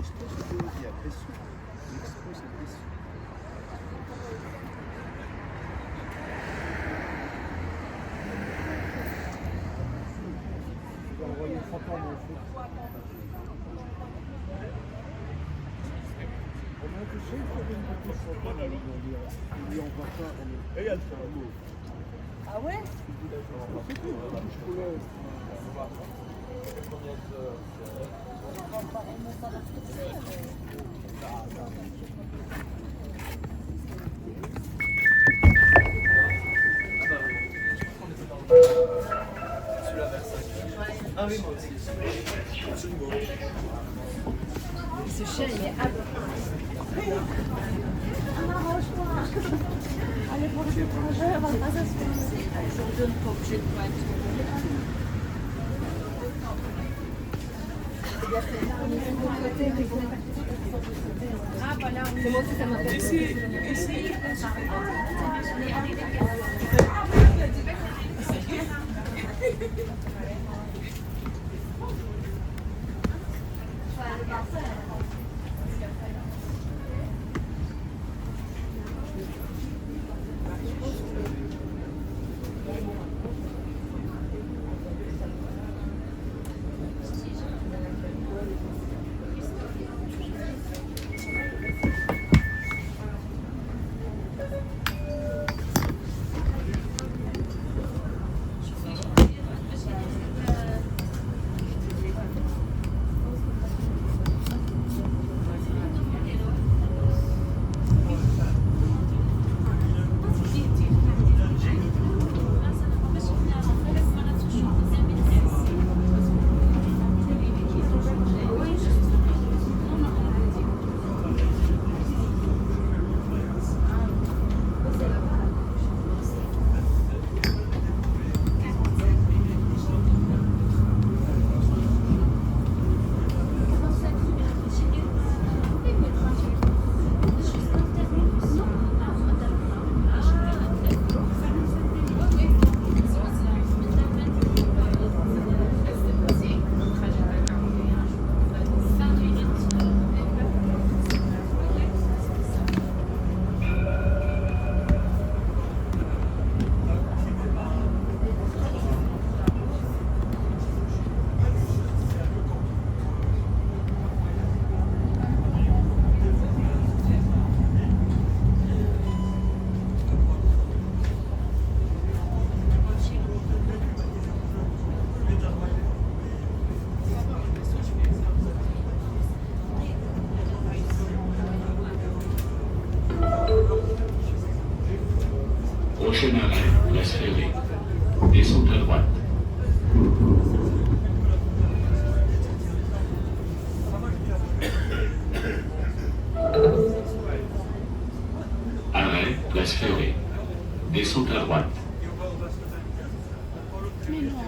Il y a pression. L'expo, c'est pression. Je vais envoyer 30 ans dans le foot. On a touché une fois une bouteille sur le point, il lui envoie pas. Regarde ça. Ah ouais? C'est tout. Je voulais. Ah oui, moi aussi. Ce chien, il est ab... Allez, pour le projet, on va pas s'asseoir. Je donne pas obligé de pointe. Ah voilà, c'est moi qui ça m'appelle. Ici. Prochain arrêt, la Ferrée. Descente à droite. Arrêt, place Ferrée. Descente à droite. Mais non,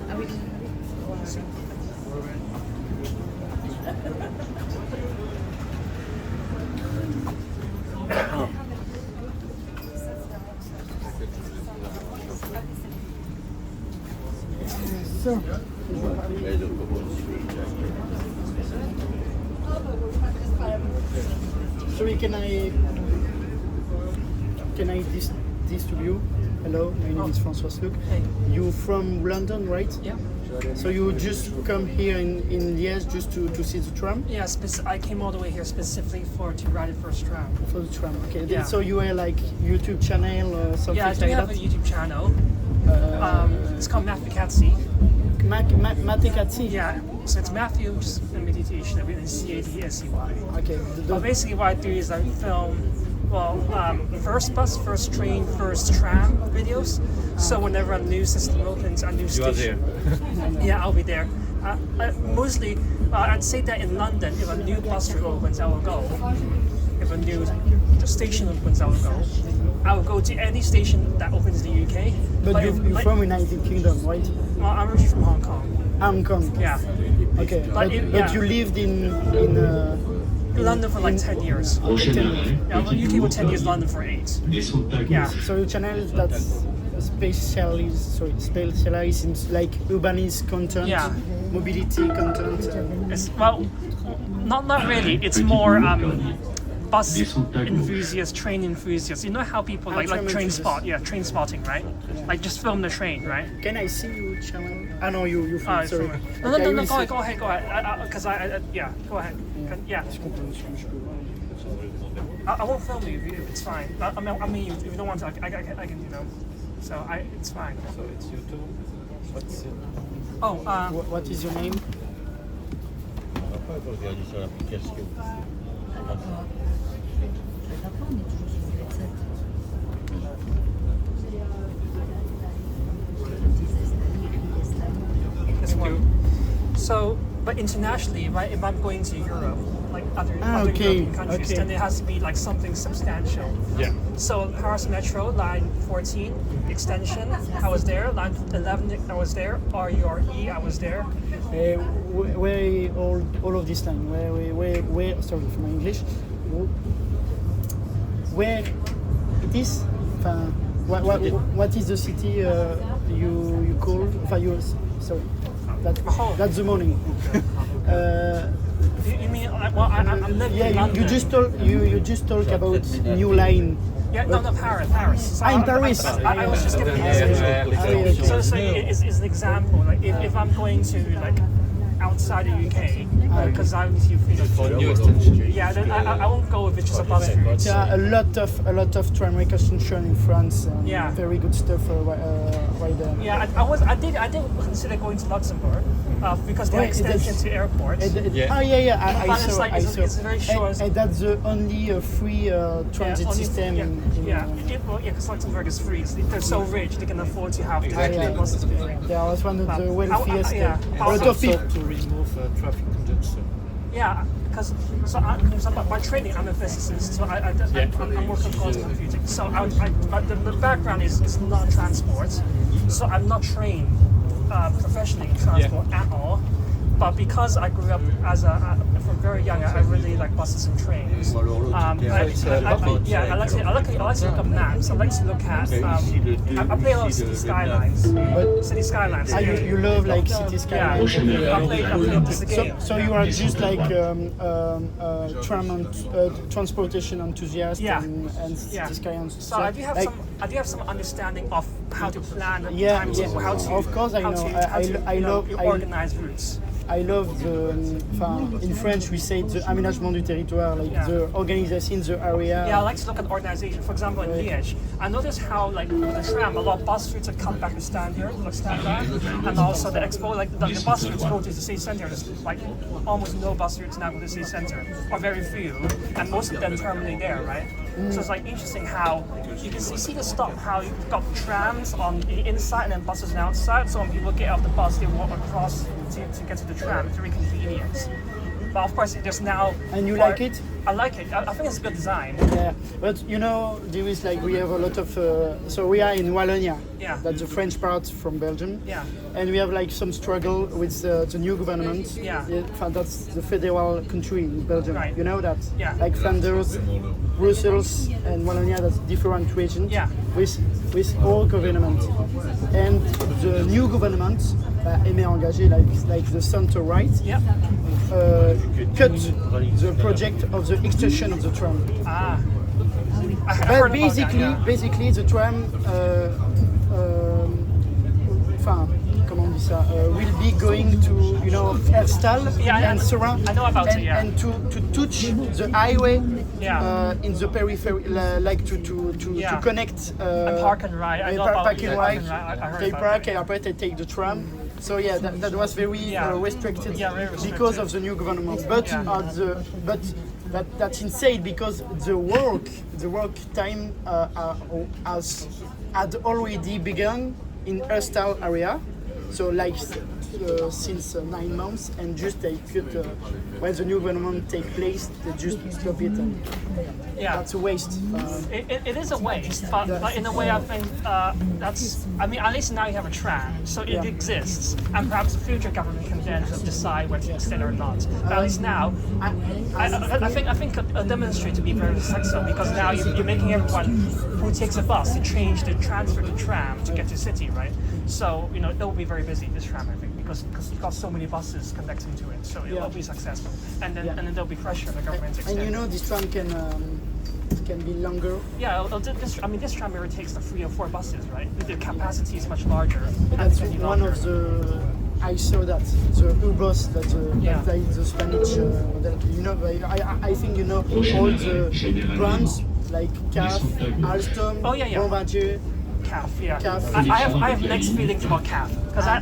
ah oui. Sorry, can I disturb you? Hello, my name is François Luc. Hey. You from London, right? Yeah. So you just come here in Liège just to see the tram? Yeah, I came all the way here specifically to ride the first tram. For the tram, okay. Yeah. So you have like YouTube channel or something Yeah, I like do have that? a YouTube channel. It's called Matthew Katsi. Matekatsi? Yeah, so it's Matthew, just a meditation, C-A-T-S-E-Y. Okay. Well, basically what I do is I film, first bus, first train, first tram videos. So whenever a new system opens, a new station. Yeah, I'll be there. Mostly, I'd say that in London, if a new bus route opens, I will go. If a new station opens, I will go. I will go to any station that opens in the UK. But you're from United Kingdom, right? Well, I'm originally from Hong Kong. Hong Kong. Yeah. Okay. But But you lived in London for like 10 years. Prochain arrêt, Yeah, well, petit UK for 10 numéro years, London for 8. descente Yeah. Tagus. so your channel that's specialized in like urbanist content, Yeah. mobility content. It's, well, not really. It's more bus enthusiasts, train enthusiasts. You know how people like tram train enthusiasts. spot, yeah, train spotting, right? Like just film the train, right? Can I see your channel? I know you from It's sorry. from- Okay, No, I will go see. ahead. Because yeah, go ahead. Yeah. I won't film you. It's fine. I mean, if you don't want to, I can, you know. So it's fine. So it's YouTube. What's it? Oh, What is your name? Après, il faut regarder sur l'application. this one. So, but internationally, right? If I'm going to Europe, like other okay, European countries, okay. then it has to be like something substantial. Yeah. So Paris Metro, line 14, extension, I was there. Line 11, I was there. RURE, I was there. Where all of this time? Where? Sorry for my English. Where it is? What is the city you called? Sorry, that's the morning. You mean, well, I'm living Yeah, in London. you just talk about new line. Yeah, no, Paris. So In Paris. I was just giving you an example. So it's an example. Like if I'm going to like outside the UK, because I'm New extension. yeah, then I won't go if it's just a bus route. There are a lot of tramway construction in France. Yeah. Very good stuff right there. Yeah, I did consider going to Luxembourg because they have Wait, extension that's- to airports. Yeah. Oh yeah, I But it's saw. like- I it's- saw. it's very short. And that's the only free transit only- system. Yeah, because Luxembourg is free. They're so rich, they can afford to have Exactly. buses there. They are one of the wealthiest. yeah. A lot of people. To remove traffic congestion. Yeah, because by training I'm a physicist, so I'm working on quantum computing. So but the background is not transport, so I'm not trained professionally in transport at all. But because I grew up from very young, I really like buses and trains. I like to look at maps. I like to look at. I play a lot of city skylines. City skylines. You love like city Yeah, skylines. I played this game. So you are just like transportation enthusiast Yeah. and Yeah. city skylines. So I do have some understanding of how to plan the Yeah, times, yeah. how to Of course I how know. to, how to, I you know, love- you I- organize routes. I love in French we say the aménagement du territoire, like Yeah. the organization, the area. Yeah, I like to look at organization. For example, in Liège, I noticed how like with the tram, a lot of bus routes that come back to stand here, like stand back, and also the expo, like the bus routes go to the city center. There's like almost no bus routes now to the city center, or very few, and most of them terminate there, right? So it's like interesting how you can see the stop, how you've got trams on the inside and then buses on the outside. So when people get off the bus, they walk across to get to the tram. It's very convenient. But of course, there's now. And you like it? I like it. I think it's a good design. Yeah, but you know, there is like we have a lot of. So we are in Wallonia. Yeah. That's the French part from Belgium. Yeah. And we have like some struggle with the new government. Yeah. That's the federal country in Belgium. Right. You know that. Yeah. Like Flanders, Brussels, and Wallonia. That's different regions. Yeah. With all government. And the new government, aimé engagé, like the center right. Yeah. Cut the project of the extension of the tram. I But heard about that, basically, yeah. basically the tram, comment on dit ça, will be going to, you know, Herstal Yeah, and surround, I know about and, it, yeah. and to touch the highway Yeah. in the periphery, like to Yeah. connect. And park and ride. I know about park and ride. I heard They about park that. and après they take the tram. So yeah, that was very Yeah. restricted, Yeah, very restricted. because of the new government. But Yeah. that's insane because the work time had already begun in Herstal area, So like since 9 months, and just they could when the new government take place, they just stop it. And that's a waste. It is a waste, but in a way I think I mean, at least now you have a tram, so it exists, and perhaps the future government can then decide whether to extend or not. But at least now, I think a demonstrate to be very successful, because now you're making everyone who takes a bus to change the transfer to tram to get to city, right? So it will be very busy, this tram, I think, because you've got so many buses connecting to it, so it will be successful, and then there'll be pressure on the government to extend. And this tram can be longer. Yeah, this tram already takes 3 or 4 buses, right? The capacity is much larger. That's one of the. I saw that the U-bus that like the Spanish model. I think all the brands like CAF, Alstom, Bombardier. CAF, yeah. CAF. I have mixed feelings about CAF,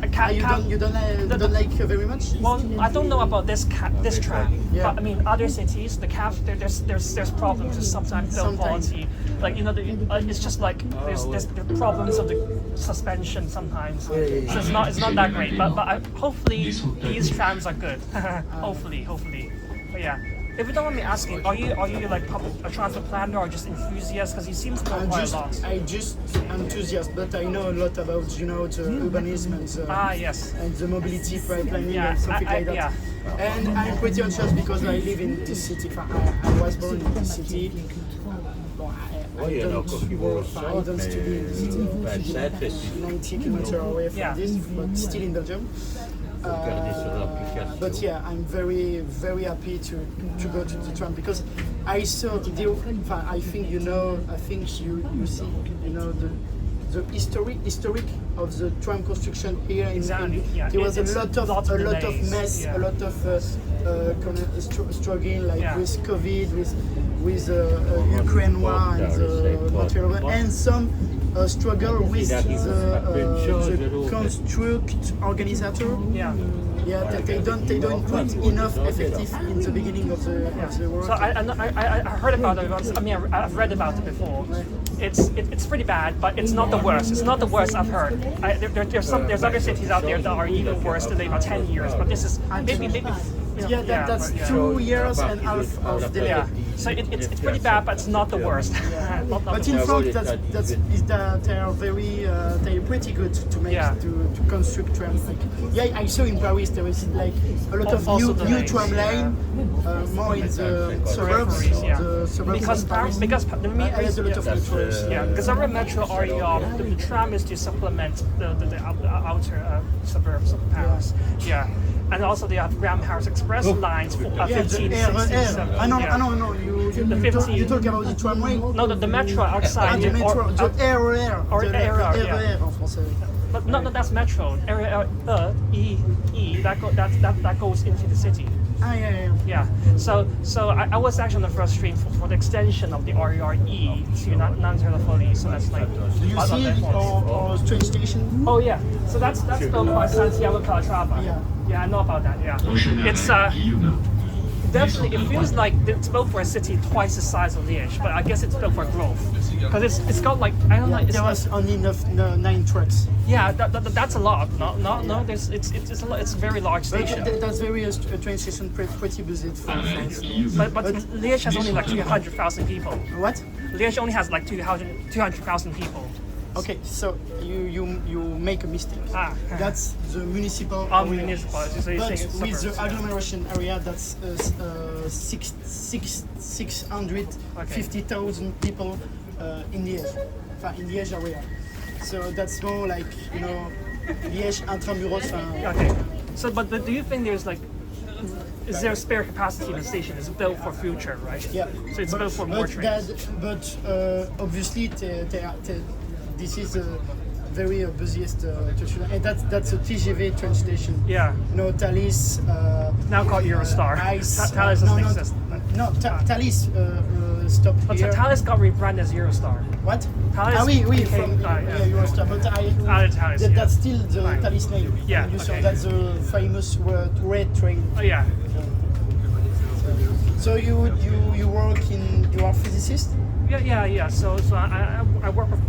because you don't like very much. Well, I don't know about this tram, but I mean other cities, the CAF, there's problems with sometimes build quality. Like it's just like there's problems of the suspension sometimes. So it's not that great. But hopefully these trams are good. hopefully. But yeah. If you don't mind me asking, are you like a transport planner or just enthusiast? Because you seem to know quite a lot. I just enthusiast, but I know a lot about the urbanism and the mobility planning and something like that. Yeah. And I'm pretty anxious because I live in this city. I was born in this city. I don't study in the city. 90 kilometers away from this, but still in Belgium. But yeah, I'm very, very happy to go to the tram, because I saw I think you see the historic of the tram construction here in there was a lot of mess, a lot of struggling with COVID, with Ukraine war and material, and some struggle with the construct organizer. They don't put enough effective in the beginning of the work. So I heard about it. I mean, I've read about it before. It's pretty bad, but it's not the worst. It's not the worst I've heard. There's other cities out there that are even worse than about 10 years. But this is maybe. That's 2 years and half of delay. Yeah. So it's pretty bad, but it's not the worst. But in France, they are they're pretty good to make to construct trams. I saw in Paris there is like a lot of new tram line, more in the suburbs. The suburbs because the main reason, because our metro area, the tram is to supplement the outer suburbs of Paris. Yeah. And also they have Paris Express lines for 15, 16, 17. No. You talk about the tramway? No, the metro outside. The metro, the RER. RER, en français. But no, that's metro. That goes into the city. Yeah. So I was actually on the first train for the extension of the RER to Nanterre-la-Folie. So that's like. Do you see it or train station? Oh yeah. So that's built by Santiago Calatrava. Yeah, I know about that. Yeah. It's definitely, it feels like it's built for a city twice the size of Liège, but I guess it's built for growth, because it's got like, I don't know. There was only 9 tracks. Yeah, that's a lot. No. It's a lot. It's a very large station. That's a train station pretty busy for France. But Liège has only like 200,000 people. What? Liège only has like 200,000 people. Okay, so you make a mistake. That's the municipal area. Municipal. So you're but saying with the suburbs, agglomeration area, that's 650,000 people in Liège area. So that's more like Liège intramuros. Okay. So, but do you think there's like, is there a spare capacity in the station? It's built for future, right? Yeah. So it's built for more trains. Obviously, this is a very busiest station, and that's a TGV train station. Yeah. Thalys. Now called Eurostar. Thalys doesn't exist. No, Thalys stopped here. But Thalys got rebranded as Eurostar. What? Thalys from Eurostar, but Thalys, that's still the Thalys name. Yeah. So that's the famous red train. Oh yeah. So you work you are a physicist? Yeah. So I work with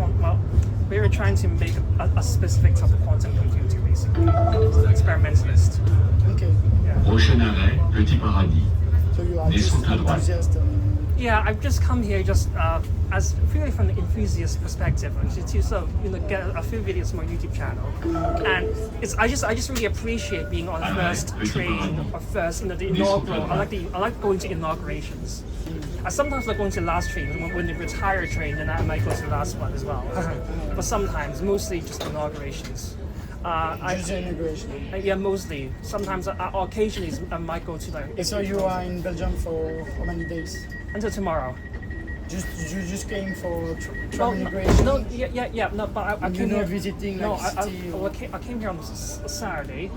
we were trying to make a specific type of quantum computer. basically. It's an experimentalist. Okay. Prochain arrêt, Petit Paradis. So you are just Descente à droite. enthusiast. Yeah, I've just come here just as really from the enthusiast perspective, to sort of get a few videos from my YouTube channel, and I just really appreciate being on the first train or first the inaugural. I like going to inaugurations. I sometimes like going to the last train when they retire train, then I might go to the last one as well. But sometimes, mostly just inaugurations. Just inauguration. Yeah, mostly. Sometimes, occasionally, I might go to like. So you are in Belgium for how many days? Until tomorrow. You just came for No, tram inauguration? no, yeah, no, but I came You're here. not visiting No, like city or... I came here on Saturday,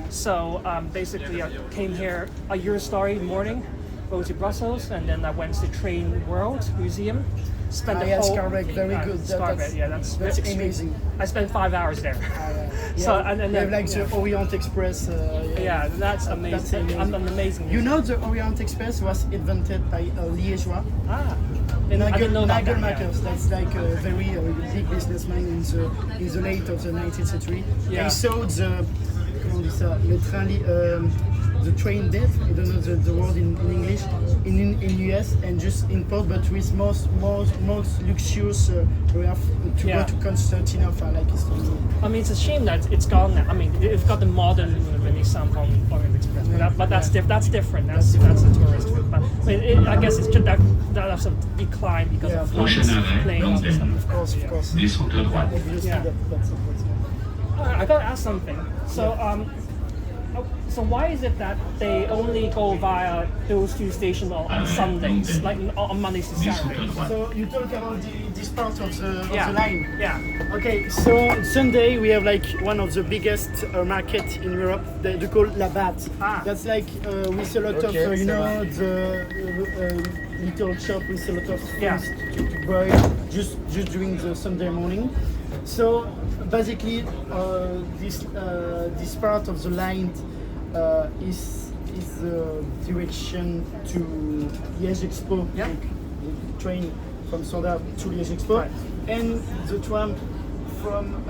so basically I came here a Eurostar in the morning, go to Brussels, and then I went to Train World Museum. Spent the whole Scarbeck, very good. That's amazing. I spent 5 hours there. So and we then have like the Orient Express. yeah, that's amazing. That's amazing. An amazing. You know the Orient Express was invented by a Liégeois. I didn't know about Nigel that. Makers, that's like a very big businessman in the late of the 19th century. Yeah. He saw the, comment on dit ça, le train, the train death, I don't know the word in English, in US and just import, but with most luxurious we have to Yeah. go to Constantinople, like Istanbul. I mean, it's a shame that it's gone now. I mean, it's got the modern Renaissance from Orient Express, but that's different. That's a tourist trip. But I mean, I guess it's just that's a decline because of Prochain arrêt, planes and stuff. Londres. Of course. Descente à droite. Obviously, Yeah. that's I gotta ask something. So why is it that they only go via those two stations on Sundays, like on Mondays to Saturdays? So you talk about this part of the line. Yeah. Okay, so Sunday we have like one of the biggest market in Europe. They call La Batte. That's like with a lot of you know the little shop with a lot of things to buy just during the Sunday morning. So basically, this part of the line is the direction to Liège Expo. Yeah. Like, the train from Standard to Liège Expo, Right. and the tram from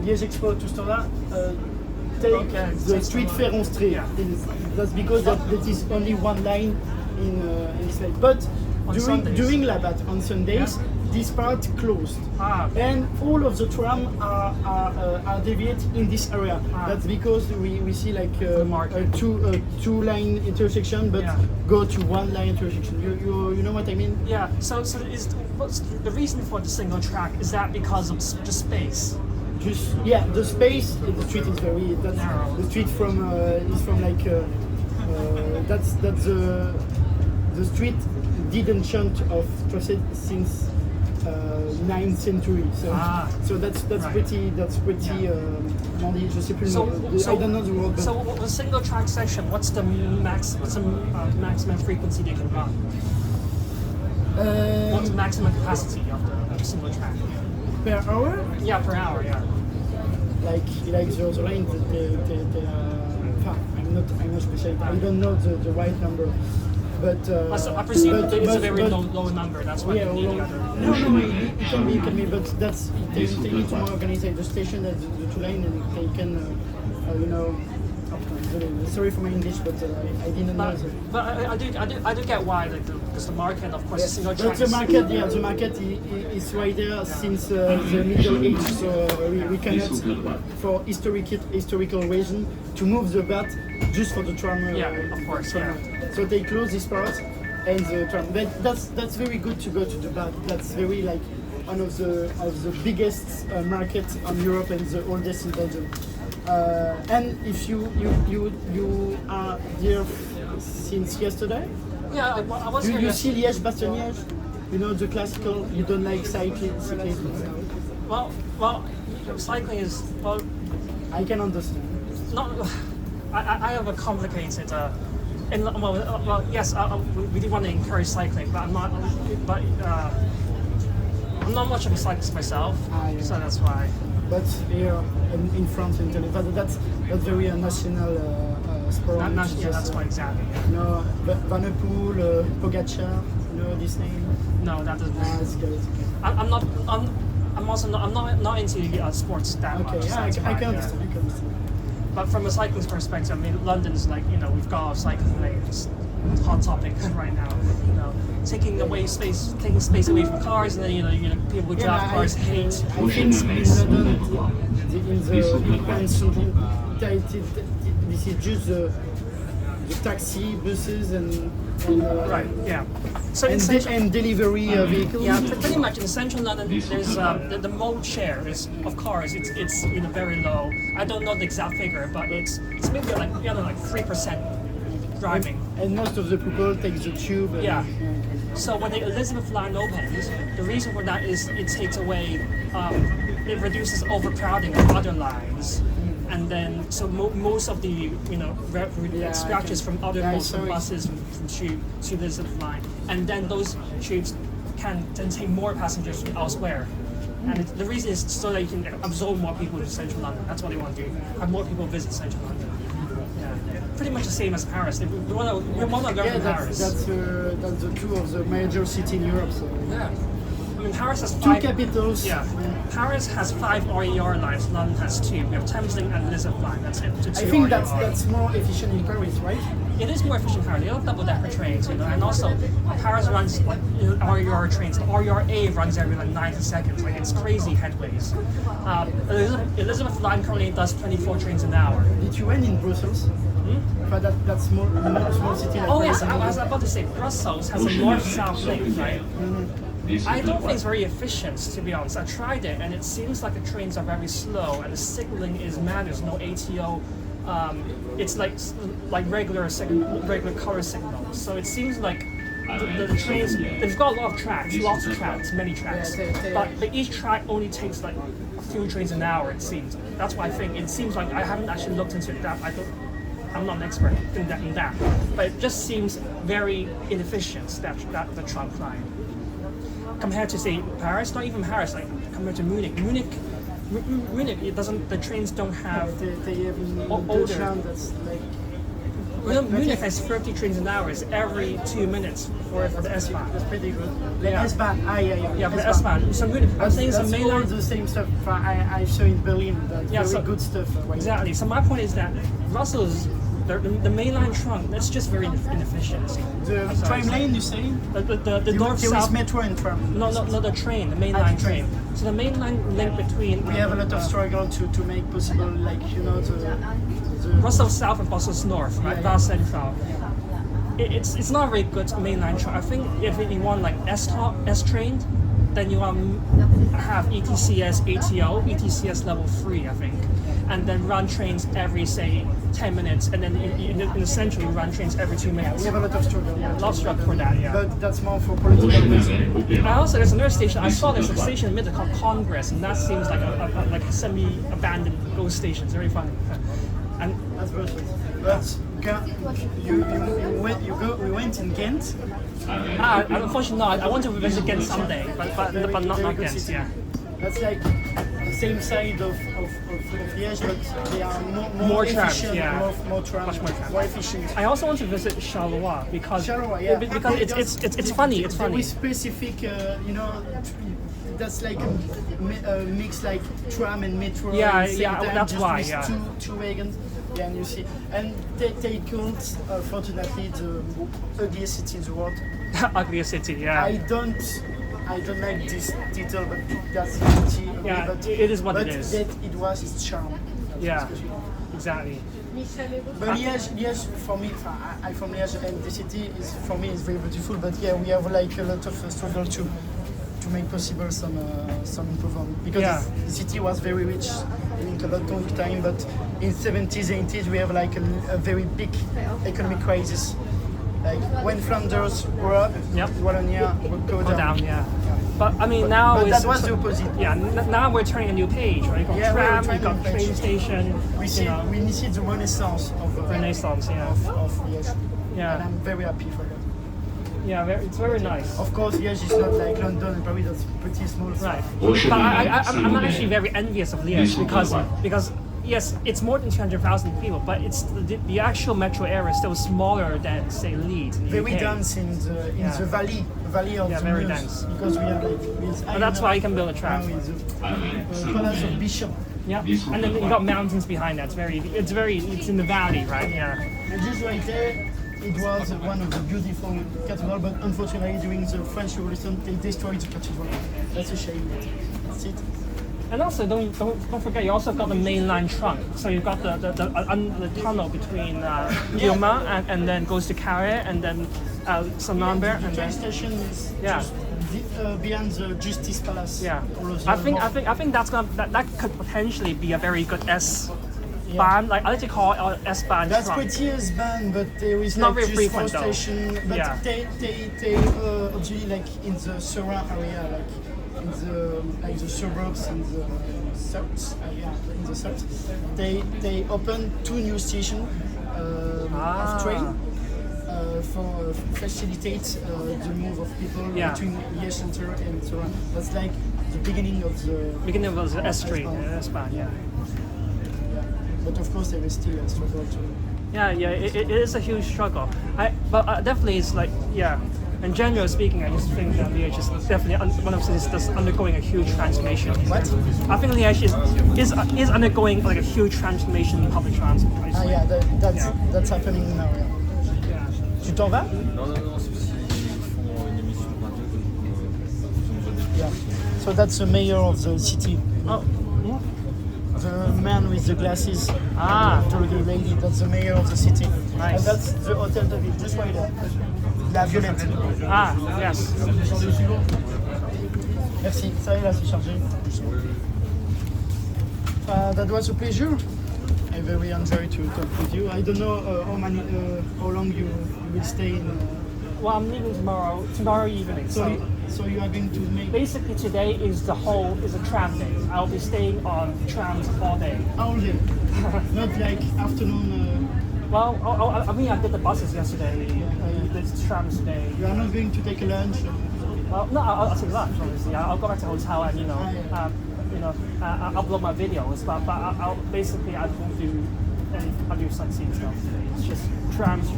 Liège Expo to Standard take the street Ferron Street. Yeah. That's because that is only one line in this line. But during La Batte on Sundays, this part closed, and all of the tram are deviated in this area. That's because we see like a two line intersection, but go to one line intersection. You know what I mean? Yeah. So what's the reason for the single track? Is that because of the space? Just the space. The street is very Narrow. The street from is from like that's the street didn't change of tracé since 9th century. So that's pretty. Je sais plus I don't know the word. But So the single track section, what's the maximum frequency they can run? What's the maximum capacity of the single track? per hour, Yeah, per hour. Yeah. like the line. I'm not special. I don't know the right number. But I presume but- it's a but- very but- low number. That's why Yeah, you need well, the other. no, it can be, but that's they need to organize the station at the two line, and they can, you know. Sorry for my English, but I didn't know. But I do get why, like, because the market, of course, is single But track. the market is right there since the Middle Age, so we cannot, for historical reason, to move the bat just for the tram. Yeah, of course, yeah. So they close this part and the tram. But that's very good to go to the bat. That's very like one of the biggest markets on Europe and the oldest in Belgium. And if you are there since yesterday, Yeah, I was here you see yesterday. Liège, Bastogne, you know the classical. You don't like cyclism. Well, cycling is I can understand. not. I have a complicated. Yes, we really want to encourage cycling, but I'm not. But I'm not much of a cyclist myself, Yeah. so that's why. But here in France, in Italy, that's very national sport. That's why exactly. Yeah. You know, Van der Poel, Pogacar. You know this name? No, that doesn't. It's good. I'm not. I'm also not. I'm not into sports that Okay, much. yeah, so that's I why, can yeah. understand. But from a cyclist perspective, I mean, London's like, you know, we've got cycling lanes. It's a hot topic right now. You know, taking space away from cars, and then you know people who drive cars hate. I think in London, in the central, this is just the taxi, buses, and Right. Yeah. So in and, central, and delivery vehicles. yeah, pretty much in central London, there's the mode share is of cars. It's you know very low. I don't know the exact figure, but it's maybe like 3% driving. And most of the people take the tube. And, Yeah. So when the Elizabeth line opens, the reason for that is it takes away, it reduces overcrowding of other lines, and then so most of the scratches from other modes, from buses, from tube to the Elizabeth line, and then those tubes can then take more passengers from elsewhere. And the reason is so that you can absorb more people to central London. That's what they want to do. Have more people visit central London. Yeah, pretty much the same as Paris. We want to learn from Paris. That's the two of the major cities in Europe. So. Yeah. I mean, Paris has Two 5 capitals. Yeah. Paris has 5 RER lines. London has 2. We have Thameslink and Elizabeth line. That's it. I think that's more efficient in Paris, right? It is more efficient in Paris. They have double-decker trains, you know, and also Paris runs like RER trains. RER A runs every like 90 seconds. Like it's crazy headways. Elizabeth line currently does 24 trains an hour. Did you went in Brussels? But that small city. Like Oh yes, Paris, I was about to say Brussels has a north-south link, right? This I is don't the think it's very efficient, to be honest. I tried it, and it seems like the trains are very slow, and the signaling is mad. There's no ATO. It's like regular color signals. So it seems like the trains. They've got a lot of tracks, many tracks. But each track only takes like a few trains an hour. It seems. That's why I think it seems like I haven't actually looked into it that. I'm not an expert in that, but it just seems very inefficient. That the tram line. Compared to say Paris, not even Paris, like compared to Munich. Munich, it doesn't. The trains don't have. They have older. Tram that's like. Munich has 30 trains an hour. It's every 2 minutes for the S-Bahn. That's pretty good. The Yeah. S-Bahn. Yeah, for the S-Bahn. So Munich, I'm saying it's a That's all mainline. the same stuff I saw in Berlin. That's Yeah, very so- good stuff. Right? Exactly. So my point is that Brussels, the mainline trunk, that's just very inefficient. The tram lane, you say? The north There is south. metro and tram. No, the train, the mainline the train. train. So the mainline link between. We have a lot of struggle to make possible, like the Brussels South and Brussels North, right? Yeah, Gare Centrale. It's not a very good mainline train. I think if you want like S train, then you want to have ETCS, ATO, ETCS level 3, I think, and then run trains every say 10 minutes, and then in the central you run trains every 2 minutes. we have a lot of struggle. Yeah, a lot of struggle for that. Yeah. But that's more for political prochaine reasons. arrêt And opéra. also, there's another station. I saw there's a station in Midland called Congress, and that seems like a semi-abandoned ghost station. It's very funny. And That's Brussels. But we went in Ghent. unfortunately, no. I want to visit Ghent someday, but not Very good Ghent. city. Yeah. That's like the same side of Liège, but they are More trams, efficient, yeah. more trams, Much more trams. more efficient. I also want to visit Charleroi because Charleroi, yeah. it's funny. It's funny. With specific, that's like a mix like tram and metro. Yeah, at the same yeah, time, that's just why, with yeah. two wagons. Yeah, and you see, and they called fortunately the ugliest city in the world. Ugliest city. Yeah. I don't like this title, but that's the city. Yeah, but, it is what but it is. That it was its charm. Yeah. Exactly. But Liège for me, I'm from Liège, and the city is for me is very beautiful. But yeah, we have like a lot of struggle to make possible some improvement because Yeah. the city was very rich in a lot of time. But in 70s, 80s, we have like a very big economic crisis. Like when Flanders grew up, Yep. Wallonia would go Go down. down. Yeah. But I mean now But it's that was the opposite. Yeah. Now we're turning a new page, right? You've got Yeah, we're tram, turning you've got a new train page. station. We see the renaissance of Renaissance. Yeah. of Liège. Yeah. And I'm very happy for that. Yeah. It's very nice. Of course, Liège is not like London and Paris. That's pretty small. Right. Prochaine But arrêt, I'm Saint-Lambert. actually very envious of Liège because yes, it's more than 200,000 people, but it's the actual metro area is still smaller than say Leeds in the Very UK. dense in the valley of Yeah, the very Meuse, dense. because we have like with But that's why you can build a tram. with the Palace of Bishop. Yeah, and then you got mountains behind that. It's in the valley, right? Yeah. And just right there, it was one of the beautiful cathedrals, but unfortunately during the French Revolution they destroyed the cathedral. That's a shame. That's it. And also, don't forget, you also got the mainline trunk. So you've got the tunnel between Guillaume and then goes to Carré and then Saint-Lambert The and train then station is yeah. just behind the Justice Palace. Yeah, Or I the think that could potentially be a very good S-Bahn. Like I like to call it S-Bahn That's trunk. pretty as band, but there is not like very just frequent, four though. station. But Yeah. they actually like in the surround area, like in the suburbs in the south, in the south. They open 2 new stations of train. For facilitate the move of people Yeah. between Liège Center and so on. That's like the beginning of the S Street, S-Bahn, yeah. But of course there is still a struggle to. Yeah, it is a huge struggle. But definitely it's like, yeah. And generally speaking, I just think that Liège is definitely one of the cities that's undergoing a huge transformation. What? I think Liège is undergoing like a huge transformation in public transport. Yeah, that's happening now. Yeah. Tu t'en vas? Non, c'est parce qu'ils font une émission radio, donc Yeah. So that's the mayor of the city. Oh, The man with the glasses. Ah. The lady. That's the mayor of the city. Nice. And that's the Hotel de Ville, just right there. La Violette. yes. Merci. Ça y est, là, c'est chargé. That was a pleasure. I very enjoyed to talk with you. I don't know how long you will stay in. Well, I'm leaving tomorrow evening. So you are going to make Basically today is a tram day. I'll be staying on trams all day. all day, not like afternoon. Well, I mean I did the buses yesterday. I did trams today. You are not going to take a lunch. Well, no, I'll take lunch obviously. I'll go back to the hotel and upload my videos. But I'll basically I won't do I'll do sightseeing stuff today. It's just trams.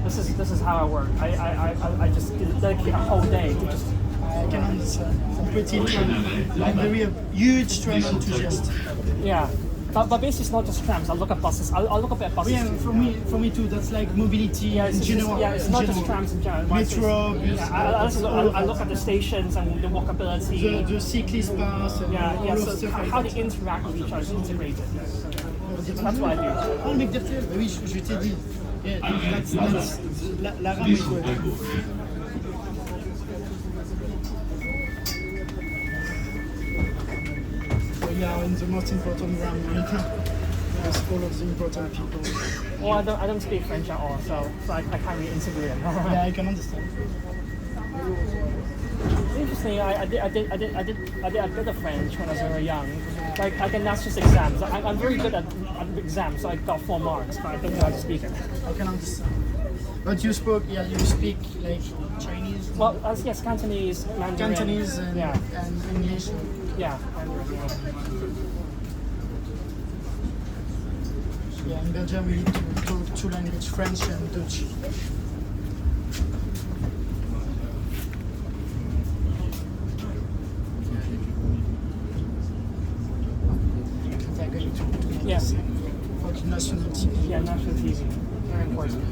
This is how I work. I just dedicate a whole day to just. I can understand. I'm very a huge tram enthusiast. Yeah. But basically it's not just trams. I'll look at buses. I'll look at buses. Yeah, for me too. That's like mobility in general. It's not just trams in general. Metro. I look at the stations and the walkability. The cyclist pass. And all of So stuff like how that. they interact with each other is integrated. That's what I do. Oh, le mec d'RTL, bah oui, je t'ai dit. Yeah, that's la rame est ouais. We are in the most important round right now. There's all of the important people. Well, I don't speak French at all, so I can't really interview them. Yeah, I can understand. Interesting. I did a bit of French when I was very young. Like that's just exams. I'm very good at exams, so I got 4 marks, but I don't know how to speak it. I can understand. But you speak like Chinese? Well, yes, Cantonese, Mandarin. Cantonese and English. Yeah. Yeah, in Belgium we need to talk 2 languages, French and Dutch. They're going to Yes. for the national TV. Yeah, national TV. Very important.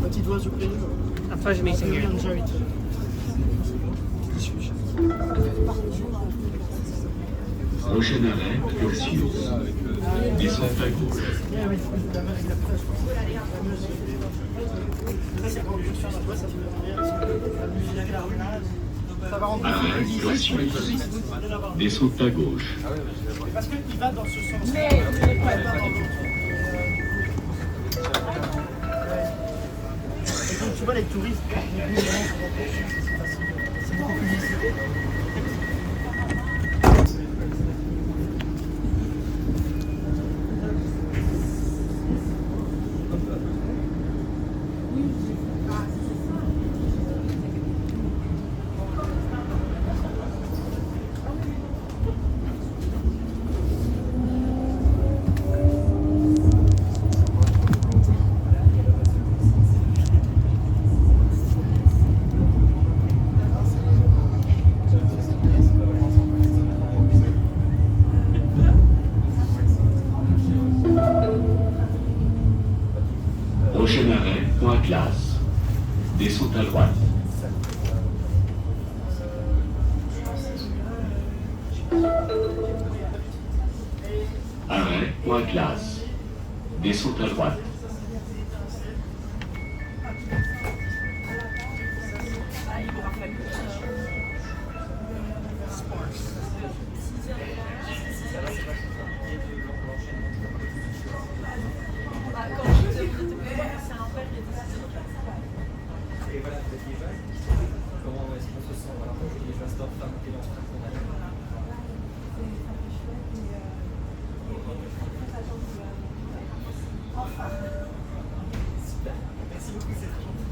But it was a pleasure. A pleasure meeting I really you. enjoyed it. Prochain arrêt, Ursius. Descente à gauche. Yeah, oui, la plage. Ça, c'est quand tu vois, ça fait la musique ça va rendre Arrêt plus Ursius. Descente à gauche. parce qu'il va dans ce sens. Mais Il va pas dans l'autre. Et donc tu vois les touristes, c'est beaucoup plus lisible. Prochain arrêt, point classe. Descente à droite. Arrêt, point classe. Descente à droite. Et voilà, vous êtes liégeoise. Comment est-ce qu'on se sent? Voilà, moi je suis liégeoise d'or, femme qui est dans ce train qu'on a. Super, merci beaucoup, c'est très gentil.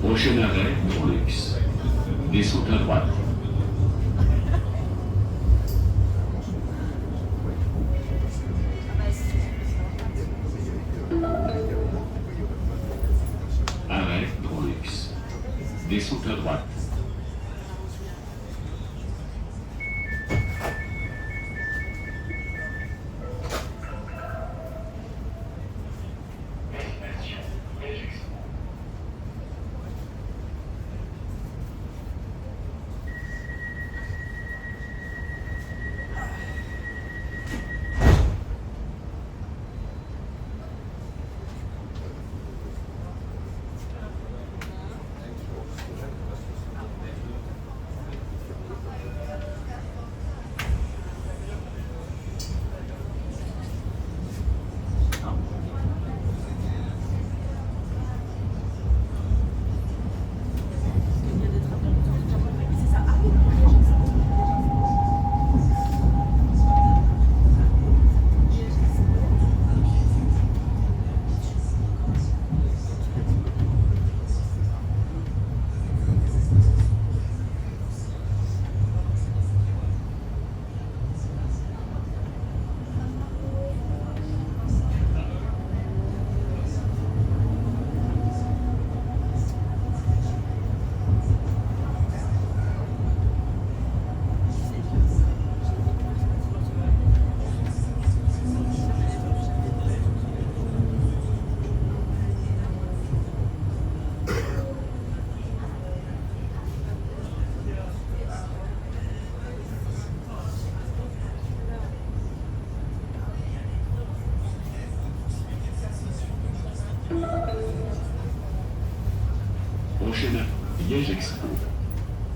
Prochain arrêt, Brux. Descente à droite. Arrêt, Brux. Descente à droite. Prochain arrêt, Liège Expo.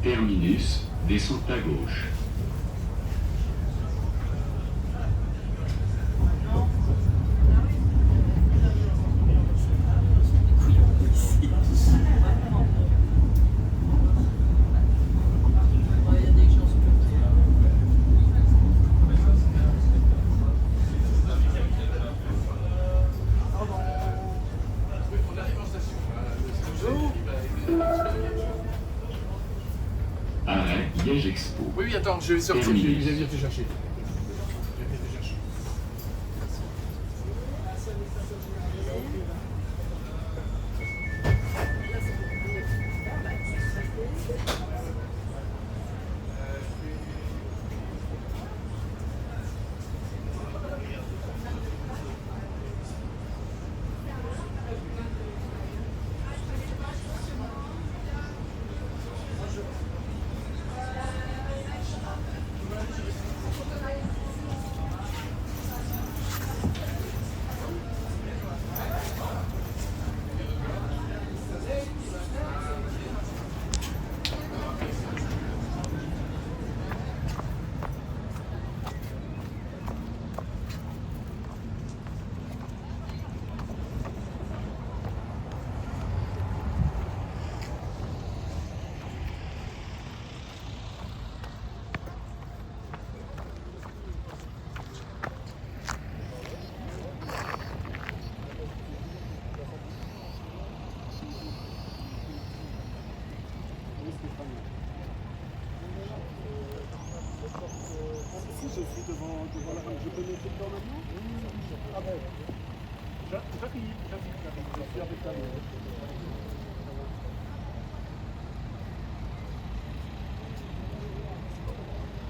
Terminus, descente à gauche. Liège Expo. Oui, oui, attends, je vais sortir, je Terminus. vais venir te chercher. Je suis devant la rue. Je peux noter dedans maintenant? Ah ben. J'arrive. Je suis avec ta main.